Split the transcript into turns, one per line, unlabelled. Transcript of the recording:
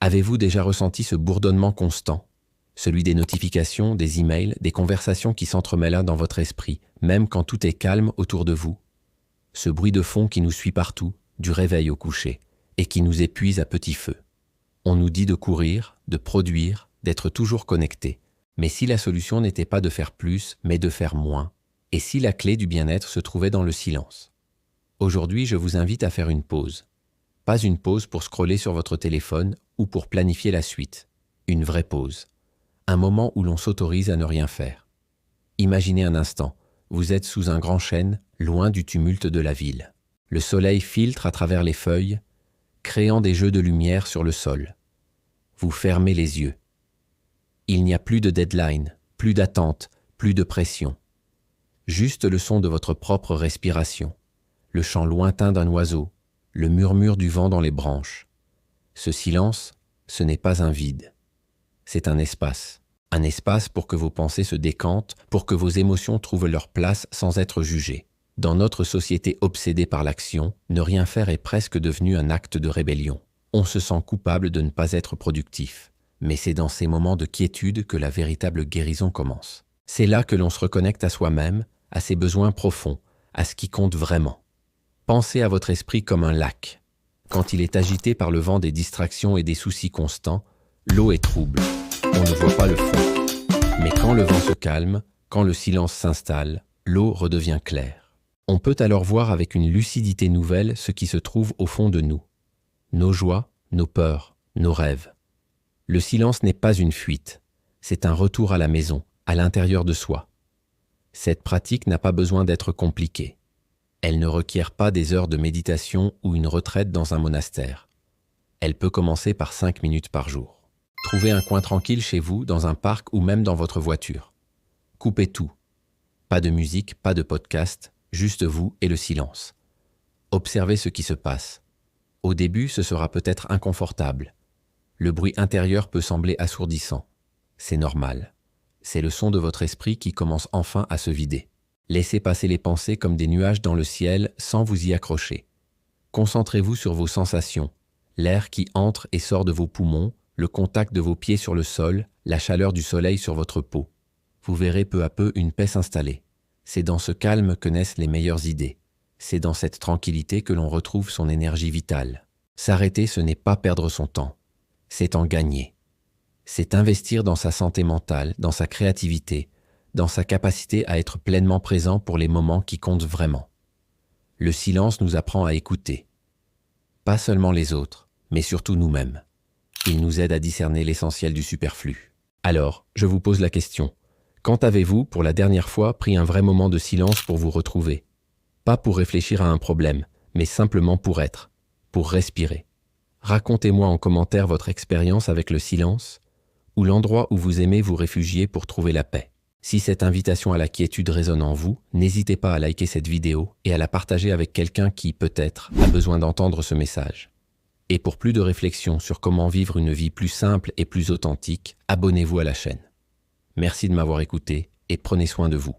Avez-vous déjà ressenti ce bourdonnement constant? Celui des notifications, des emails, des conversations qui s'entremêlent dans votre esprit, même quand tout est calme autour de vous? Ce bruit de fond qui nous suit partout, du réveil au coucher, et qui nous épuise à petit feu. On nous dit de courir, de produire, d'être toujours connecté. Mais si la solution n'était pas de faire plus, mais de faire moins? Et si la clé du bien-être se trouvait dans le silence? Aujourd'hui, je vous invite à faire une pause. Pas une pause pour scroller sur votre téléphone ou pour planifier la suite. Une vraie pause. Un moment où l'on s'autorise à ne rien faire. Imaginez un instant, vous êtes sous un grand chêne, loin du tumulte de la ville. Le soleil filtre à travers les feuilles, créant des jeux de lumière sur le sol. Vous fermez les yeux. Il n'y a plus de deadline, plus d'attente, plus de pression. Juste le son de votre propre respiration, le chant lointain d'un oiseau, le murmure du vent dans les branches. Ce silence, ce n'est pas un vide. C'est un espace. Un espace pour que vos pensées se décantent, pour que vos émotions trouvent leur place sans être jugées. Dans notre société obsédée par l'action, ne rien faire est presque devenu un acte de rébellion. On se sent coupable de ne pas être productif. Mais c'est dans ces moments de quiétude que la véritable guérison commence. C'est là que l'on se reconnecte à soi-même, à ses besoins profonds, à ce qui compte vraiment. Pensez à votre esprit comme un lac. Quand il est agité par le vent des distractions et des soucis constants, l'eau est trouble. On ne voit pas le fond. Mais quand le vent se calme, quand le silence s'installe, l'eau redevient claire. On peut alors voir avec une lucidité nouvelle ce qui se trouve au fond de nous. Nos joies, nos peurs, nos rêves. Le silence n'est pas une fuite, c'est un retour à la maison, à l'intérieur de soi. Cette pratique n'a pas besoin d'être compliquée. Elle ne requiert pas des heures de méditation ou une retraite dans un monastère. Elle peut commencer par 5 minutes par jour. Trouvez un coin tranquille chez vous, dans un parc ou même dans votre voiture. Coupez tout. Pas de musique, pas de podcast, juste vous et le silence. Observez ce qui se passe. Au début, ce sera peut-être inconfortable. Le bruit intérieur peut sembler assourdissant. C'est normal. C'est le son de votre esprit qui commence enfin à se vider. Laissez passer les pensées comme des nuages dans le ciel sans vous y accrocher. Concentrez-vous sur vos sensations, l'air qui entre et sort de vos poumons, le contact de vos pieds sur le sol, la chaleur du soleil sur votre peau. Vous verrez peu à peu une paix s'installer. C'est dans ce calme que naissent les meilleures idées. C'est dans cette tranquillité que l'on retrouve son énergie vitale. S'arrêter, ce n'est pas perdre son temps. C'est en gagner. C'est investir dans sa santé mentale, dans sa créativité, dans sa capacité à être pleinement présent pour les moments qui comptent vraiment. Le silence nous apprend à écouter. Pas seulement les autres, mais surtout nous-mêmes. Il nous aide à discerner l'essentiel du superflu. Alors, je vous pose la question. Quand avez-vous, pour la dernière fois, pris un vrai moment de silence pour vous retrouver? Pas pour réfléchir à un problème, mais simplement pour être, pour respirer. Racontez-moi en commentaire votre expérience avec le silence ou l'endroit où vous aimez vous réfugier pour trouver la paix. Si cette invitation à la quiétude résonne en vous, n'hésitez pas à liker cette vidéo et à la partager avec quelqu'un qui, peut-être, a besoin d'entendre ce message. Et pour plus de réflexions sur comment vivre une vie plus simple et plus authentique, abonnez-vous à la chaîne. Merci de m'avoir écouté et prenez soin de vous.